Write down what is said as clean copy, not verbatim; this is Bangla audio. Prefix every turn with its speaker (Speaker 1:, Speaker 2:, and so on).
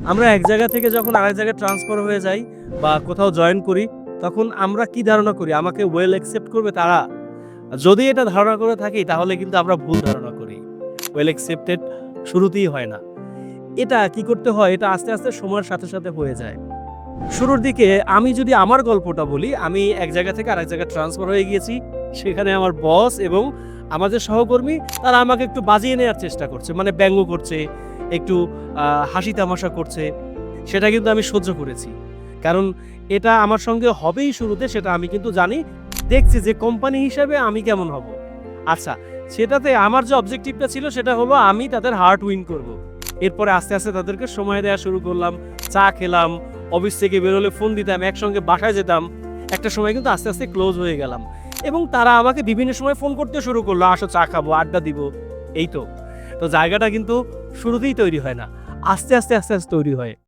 Speaker 1: আমরা এক জায়গা থেকে যখন আরেক জায়গায় ট্রান্সফার হয়ে যাই বা কোথাও জয়েন করি, তখন আমরা কি ধারণা করি আমাকে ওয়েল অ্যাকসেপ্ট করবে তারা? যদি এটা ধারণা করে থাকি তাহলে কিন্তু আমরা ভুল ধারণা করি। ওয়েল অ্যাকসেপ্টেড শুরুতেই হয় না। এটা কি করতে হয়? এটা আস্তে, আস্তে সময়ের সাথে, সাথে হয়ে যায়। শুরুর দিকে আমি যদি আমার গল্পটা বলি, আমি এক জায়গা থেকে আরেক জায়গায় ট্রান্সফার হয়ে গিয়েছি। সেখানে আমার বস এবং আমার যে সহকর্মী তারা আমাকে একটু বাজিয়ে নেয়ার চেষ্টা করছে। মানে ব্যঙ্গ করছে, একটু হাসি তামাশা করছে। সেটা কিন্তু আমি সহ্য করেছি। কারণ এটা আমার সঙ্গে হবেই শুরুতে সেটা আমি কিন্তু জানি। দেখছি যে কোম্পানি হিসাবে আমি কেমন হব। আচ্ছা, সেটাতে আমার যে অবজেক্টিভটা ছিল সেটা হলো আমি তাদের হার্ট উইন করব। এরপরে আস্তে, আস্তে তাদেরকে সময় দেয়া শুরু করলাম। চা খেলাম, অফিস থেকে বেরোলে ফোন দিতাম, একসঙ্গে বাসায় যেতাম। একটা সময় কিন্তু আস্তে, আস্তে ক্লোজ হয়ে গেলাম। এবং তারা আমাকে বিভিন্ন সময় ফোন করতে শুরু করলো, "আসো চা খাবো, আড্ডা দিব।" এই তো। তো জায়গাটা কিন্তু শুরুতেই তৈরি হয় না। আস্তে, আস্তে, আস্তে, আস্তে তৈরি হয়।